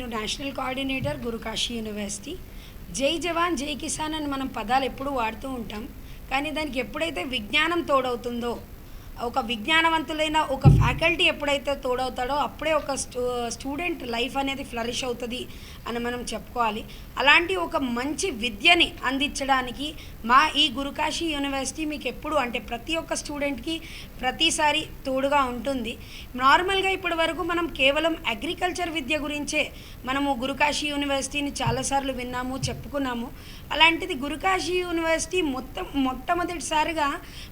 నేను national coordinator Guru Kashi university. జై జవాన్ జై కిసాన్ అని మనం పదాలు ఎప్పుడూ వాడుతూ ఉంటాం, కానీ దానికి ఎప్పుడైతే విజ్ఞానం తోడవుతుందో, ఒక విజ్ఞానవంతులైన ఒక ఫ్యాకల్టీ ఎప్పుడైతే తోడవుతాడో అప్పుడే ఒక స్టూడెంట్ లైఫ్ అనేది ఫ్లరిష్ అవుతుంది అని మనం చెప్పుకోవాలి. అలాంటి ఒక మంచి విద్యని అందించడానికి మా ఈ గురుకాశీ యూనివర్సిటీ మీకు ఎప్పుడు అంటే ప్రతి ఒక్క స్టూడెంట్కి ప్రతిసారి తోడుగా ఉంటుంది. నార్మల్గా ఇప్పటి వరకు మనం కేవలం అగ్రికల్చర్ విద్య గురించే మనము గురుకాశీ యూనివర్సిటీని చాలాసార్లు విన్నాము, చెప్పుకున్నాము. అలాంటిది గురుకాశీ యూనివర్సిటీ మొట్టమొదటిసారిగా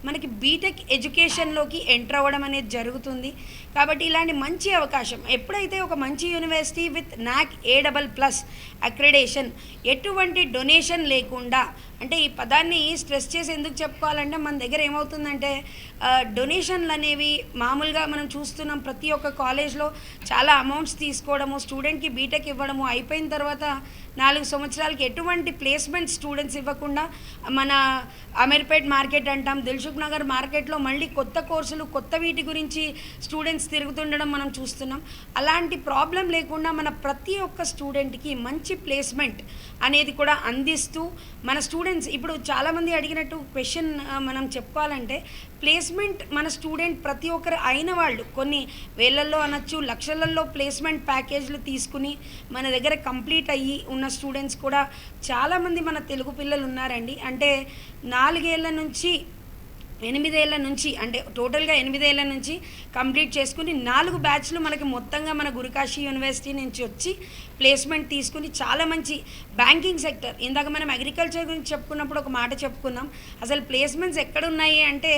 మనకి బీటెక్ ఎడ్యుకేషన్లోకి ఎంటర్ అవ్వడం అనేది జరుగుతుంది. కాబట్టి ఇలాంటి మంచి అవకాశం, ఎప్పుడైతే ఒక మంచి యూనివర్సిటీ విత్ నాక్ A++ అక్రెడేషన్, ఎటువంటి డొనేషన్ లేకుండా, అంటే ఈ పదాన్ని స్ట్రెస్ చేసి ఎందుకు చెప్పుకోవాలంటే మన దగ్గర ఏమవుతుందంటే డొనేషన్లు అనేవి మామూలుగా మనం చూస్తున్నాం. ప్రతి ఒక్క కాలేజ్లో చాలా అమౌంట్స్ తీసుకోవడము, స్టూడెంట్కి బీటెక్ ఇవ్వడము, అయిపోయిన తర్వాత 4 సంవత్సరాలకి ఎటువంటి ప్లేస్మెంట్ స్టూడెంట్స్ ఇవ్వకుండా మన అమీర్పేట్ మార్కెట్ అంటాం, దిల్సుఖ్ నగర్ మార్కెట్లో మళ్ళీ కొత్త కోర్సులు, కొత్త వీటి గురించి స్టూడెంట్స్ తిరుగుతుండడం మనం చూస్తున్నాం. అలాంటి ప్రాబ్లం లేకుండా మన ప్రతి ఒక్క స్టూడెంట్కి మంచి ప్లేస్మెంట్ అనేది కూడా అందిస్తూ మన స్టూడెంట్స్, ఇప్పుడు చాలామంది అడిగినట్టు క్వశ్చన్ మనం చెప్పుకోవాలంటే ప్లేస్మెంట్ మన స్టూడెంట్ ప్రతి ఒక్కరు అయిన వాళ్ళు కొన్ని వేలల్లో అనొచ్చు, లక్షలలో ప్లేస్మెంట్ ప్యాకేజ్లు తీసుకుని మన దగ్గర కంప్లీట్ అయ్యి ఉన్న స్టూడెంట్స్ కూడా చాలామంది మన తెలుగు పిల్లలు ఉన్నారండి. అంటే 4 ఏళ్ల నుంచి 8 ఏళ్ల నుంచి, అంటే టోటల్గా 8 ఏళ్ల నుంచి కంప్లీట్ చేసుకుని 4 బ్యాచ్లు మనకి మొత్తంగా మన గురుకాశీ యూనివర్సిటీ నుంచి వచ్చి ప్లేస్మెంట్ తీసుకుని చాలా మంచి బ్యాంకింగ్ సెక్టర్, ఇందాక మనం అగ్రికల్చర్ గురించి చెప్పుకున్నప్పుడు ఒక మాట చెప్పుకున్నాం. అసలు ప్లేస్మెంట్స్ ఎక్కడున్నాయి అంటే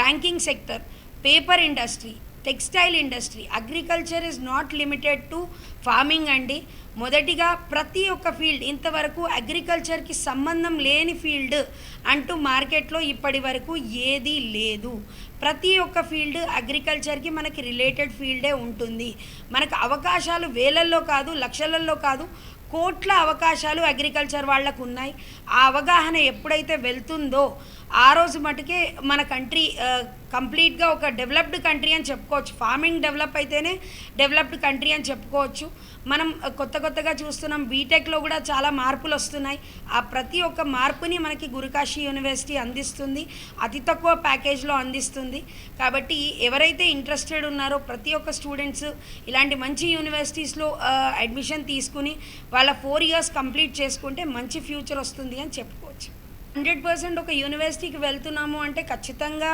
banking sector, paper industry, textile industry, agriculture is not limited to farming అండి. మొదటిగా ప్రతి ఒక్క ఫీల్డ్, ఇంతవరకు అగ్రికల్చర్కి సంబంధం లేని ఫీల్డ్ అంటూ మార్కెట్లో ఇప్పటి వరకు ఏదీ లేదు. ప్రతి ఒక్క ఫీల్డ్ అగ్రికల్చర్కి మనకి రిలేటెడ్ ఫీల్డే ఉంటుంది. మనకు అవకాశాలు వేలల్లో కాదు, లక్షలలో కాదు, కోట్ల అవకాశాలు అగ్రికల్చర్ వాళ్ళకు ఉన్నాయి. ఆ అవగాహన ఎప్పుడైతే వెళ్తుందో ఆ రోజు మటుకే మన కంట్రీ కంప్లీట్గా ఒక డెవలప్డ్ కంట్రీ అని చెప్పుకోవచ్చు. ఫార్మింగ్ డెవలప్ అయితేనే డెవలప్డ్ కంట్రీ అని చెప్పుకోవచ్చు. మనం కొత్తగా చూస్తున్నాం, బీటెక్లో కూడా చాలా మార్పులు వస్తున్నాయి. ఆ ప్రతి ఒక్క మార్పుని మనకి గురుకాశీ యూనివర్సిటీ అందిస్తుంది, అతి తక్కువ ప్యాకేజ్లో అందిస్తుంది. కాబట్టి ఎవరైతే ఇంట్రెస్టెడ్ ఉన్నారో ప్రతి ఒక్క స్టూడెంట్స్ ఇలాంటి మంచి యూనివర్సిటీస్లో అడ్మిషన్ తీసుకుని వాళ్ళ 4 ఇయర్స్ కంప్లీట్ చేసుకుంటే మంచి ఫ్యూచర్ వస్తుంది అని చెప్పుకోవచ్చు. 100% ఒక యూనివర్సిటీకి వెళ్తున్నాము అంటే ఖచ్చితంగా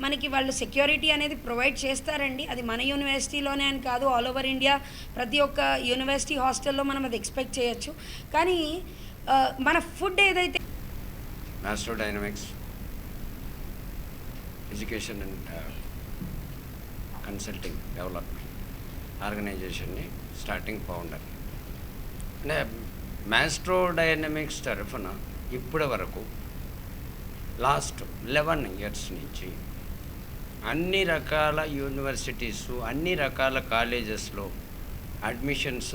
మనకి వాళ్ళు సెక్యూరిటీ అనేది ప్రొవైడ్ చేస్తారండి. అది మన యూనివర్సిటీలోనే అని కాదు, ఆల్ ఓవర్ ఇండియా ప్రతి ఒక్క యూనివర్సిటీ హాస్టల్లో మనం అది ఎక్స్పెక్ట్ చేయొచ్చు. కానీ మన ఫుడ్ ఏదైతే master dynamics education and consulting development ఆర్గనైజేషన్ని స్టార్టింగ్ ఫౌండర్. అంటే మాస్ట్రో డైనమిక్స్ తరఫున ఇప్పటి వరకు లాస్ట్ 11 ఇయర్స్ నుంచి అన్ని రకాల యూనివర్సిటీస్, అన్ని రకాల కాలేజెస్లో అడ్మిషన్స్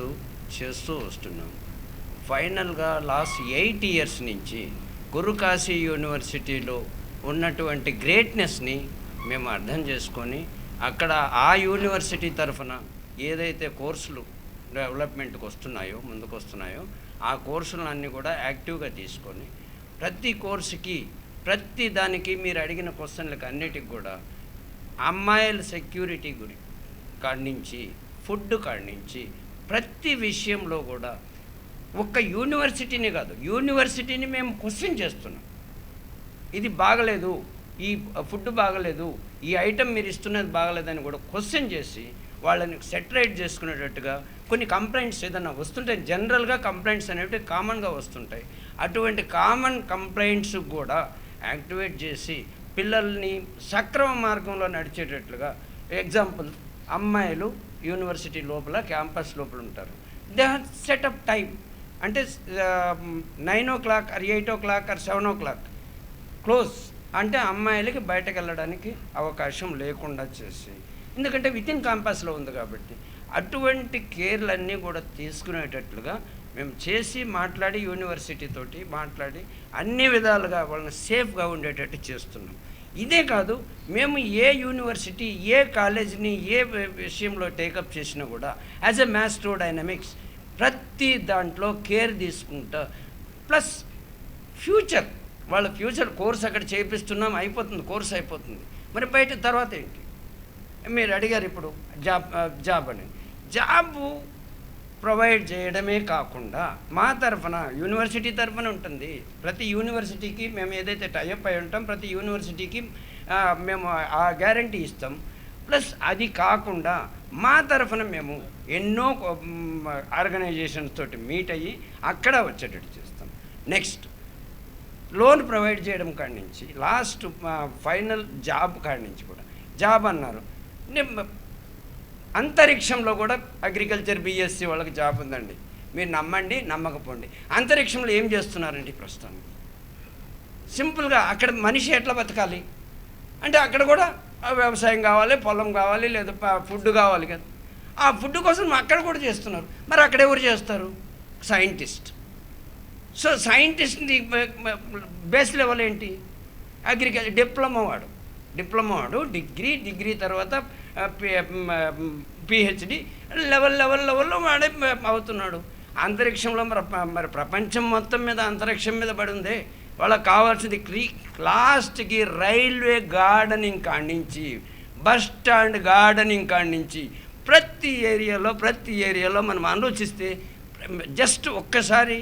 చేస్తూ వస్తున్నాం. ఫైనల్గా లాస్ట్ 8 ఇయర్స్ నుంచి గురుకాశీ యూనివర్సిటీలో ఉన్నటువంటి గ్రేట్నెస్ని మేము అర్థం చేసుకొని అక్కడ ఆ యూనివర్సిటీ తరఫున ఏదైతే కోర్సులు డెవలప్మెంట్కి వస్తున్నాయో, ముందుకు వస్తున్నాయో, ఆ కోర్సులన్నీ కూడా యాక్టివ్గా తీసుకొని ప్రతి కోర్సుకి, ప్రతి దానికి మీరు అడిగిన క్వశ్చన్లకు అన్నిటికి కూడా అమ్మాయిల సెక్యూరిటీ కాడి నుంచి, ఫుడ్ కాడి నుంచి, ప్రతి విషయంలో కూడా ఒక్క యూనివర్సిటీని కాదు, యూనివర్సిటీని మేము క్వశ్చన్ చేస్తున్నాం. ఇది బాగలేదు, ఈ ఫుడ్ బాగలేదు, ఈ ఐటెం మీరు ఇస్తున్నది బాగలేదని కూడా క్వశ్చన్ చేసి వాళ్ళని సెటరేట్ చేసుకునేటట్టుగా కొన్ని కంప్లైంట్స్ ఏదైనా వస్తుంటాయి. జనరల్గా కంప్లైంట్స్ అనేవి కామన్గా వస్తుంటాయి. అటువంటి కామన్ కంప్లైంట్స్ కూడా యాక్టివేట్ చేసి పిల్లల్ని సక్రమ మార్గంలో నడిచేటట్లుగా, ఎగ్జాంపుల్ అమ్మాయిలు యూనివర్సిటీ లోపల క్యాంపస్ లోపల ఉంటారు. దే హ్యావ్ సెటప్ టైం, అంటే 9 o'clock or 8 o'clock or 7 o'clock close, అంటే అమ్మాయిలకి బయటకు వెళ్ళడానికి అవకాశం లేకుండా చేసి, ఎందుకంటే వితిన్ క్యాంపస్లో ఉంది కాబట్టి అటువంటి కేర్లన్నీ కూడా తీసుకునేటట్లుగా మేము చేసి మాట్లాడి యూనివర్సిటీ తోటి మాట్లాడి అన్ని విధాలుగా వాళ్ళని సేఫ్గా ఉండేటట్టు చేస్తున్నాం. ఇదే కాదు, మేము ఏ యూనివర్సిటీ, ఏ కాలేజీని, ఏ విషయంలో టేకప్ చేసినా కూడా యాజ్ ఎ మాస్ట్రో డైనమిక్స్ ప్రతి దాంట్లో కేర్ తీసుకుంటా, ప్లస్ ఫ్యూచర్ వాళ్ళ ఫ్యూచర్ కోర్స్ అక్కడ చేపిస్తున్నాం, అయిపోతుంది, కోర్స్ అయిపోతుంది, మరి బయట తర్వాత ఏంటి? మీరు అడిగారు ఇప్పుడు జాబ్ అని. జాబు ప్రొవైడ్ చేయడమే కాకుండా మా తరఫున యూనివర్సిటీ తరఫున ఉంటుంది. ప్రతి యూనివర్సిటీకి మేము ఏదైతే టైఅప్ అయి ఉంటాం, ప్రతి యూనివర్సిటీకి మేము ఆ గ్యారంటీ ఇస్తాం. ప్లస్ అది కాకుండా మా తరఫున మేము ఎన్నో ఆర్గనైజేషన్స్ తోటి మీట్ అయ్యి అక్కడ వచ్చేటట్టు చేస్తాం. నెక్స్ట్ లోన్ ప్రొవైడ్ చేయడం కాడి నుంచి లాస్ట్ ఫైనల్ జాబ్ కాడి నుంచి కూడా. జాబ్ అన్నారు, అంతరిక్షంలో కూడా అగ్రికల్చర్ బీఎస్సీ వాళ్ళకి జాబ్ ఉందండి. మీరు నమ్మండి నమ్మకపోండి. అంతరిక్షంలో ఏం చేస్తున్నారండి ప్రస్తుతానికి? సింపుల్గా అక్కడ మనిషి ఎట్లా బతకాలి అంటే అక్కడ కూడా వ్యవసాయం కావాలి, పొలం కావాలి, లేదా ఫుడ్ కావాలి కదా. ఆ ఫుడ్ కోసం అక్కడ కూడా చేస్తున్నారు. మరి అక్కడ ఎవరు చేస్తారు? సైంటిస్ట్. సో సైంటిస్ట్ని బేస్ లెవెల్ ఏంటి? అగ్రికల్చర్ డిప్లొమా వాడు డిగ్రీ తర్వాత పిహెచ్డి లెవెల్లో వాడే అవుతున్నాడు. అంతరిక్షంలో మరి ప్రపంచం మొత్తం మీద అంతరిక్షం మీద పడి ఉంది. వాళ్ళకి కావాల్సింది లాస్ట్కి రైల్వే గార్డెనింగ్ కాడించి, బస్ స్టాండ్ గార్డెనింగ్ కాడించి ప్రతి ఏరియాలో మనం ఆలోచిస్తే జస్ట్ ఒక్కసారి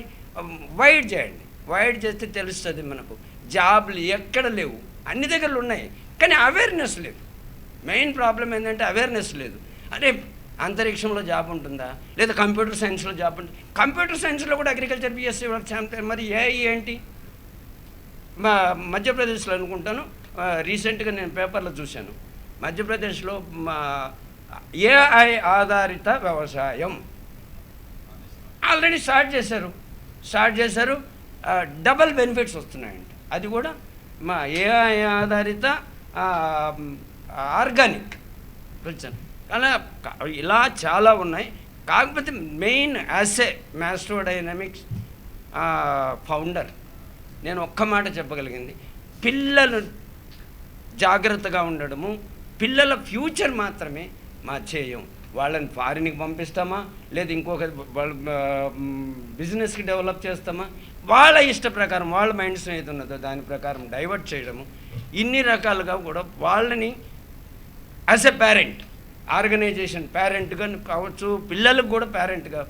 వైడ్ చేయండి. వైడ్ చేస్తే తెలుస్తుంది మనకు. జాబ్లు ఎక్కడ లేవు, అన్ని దగ్గరలు ఉన్నాయి, కానీ అవేర్నెస్ లేదు. మెయిన్ ప్రాబ్లం ఏంటంటే అవేర్నెస్ లేదు. అరే అంతరిక్షంలో జాబ్ ఉంటుందా, లేదా కంప్యూటర్ సైన్స్లో జాబ్ ఉంటుంది. కంప్యూటర్ సైన్స్లో కూడా అగ్రికల్చర్ బీఎస్సీ వాళ్ళకి ఛాన్స్. మరి ఏఐ ఏంటి? మా మధ్యప్రదేశ్లో అనుకుంటాను, రీసెంట్గా నేను పేపర్లో చూశాను, మధ్యప్రదేశ్లో మా ఏఐ ఆధారిత వ్యవసాయం ఆల్రెడీ స్టార్ట్ చేశారు. డబల్ బెనిఫిట్స్ వస్తున్నాయండి. అది కూడా మా ఏఐ ఆధారిత ఆర్గానిక్ కల్చర్. అలా ఇలా చాలా ఉన్నాయి. కాకపోతే మెయిన్ యాసే మ్యాస్ట్రోడైనమిక్స్ ఫౌండర్ నేను ఒక్క మాట చెప్పగలిగింది, పిల్లలు జాగ్రత్తగా ఉండడము, పిల్లల ఫ్యూచర్ మాత్రమే మా ధ్యేయం. వాళ్ళని ఫారిన్కి పంపిస్తామా, లేదా ఇంకొక వాళ్ళ బిజినెస్కి డెవలప్ చేస్తామా, వాళ్ళ ఇష్ట ప్రకారం వాళ్ళ మైండ్స్ ఏది ఉన్నదో దాని ప్రకారం డైవర్ట్ చేయడము. ఇన్ని రకాలుగా కూడా వాళ్ళని యాజ్ ఎ పేరెంట్, ఆర్గనైజేషన్ పేరెంట్గా కావచ్చు, పిల్లలకు కూడా పేరెంట్గా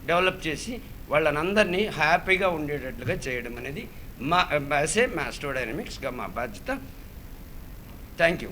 డెవలప్ చేసి వాళ్ళని అందరినీ హ్యాపీగా ఉండేటట్లుగా చేయడం అనేది మా యాజ్ ఏ మాస్ట్రోడైనమిక్స్గా మా బాధ్యత. Thank you.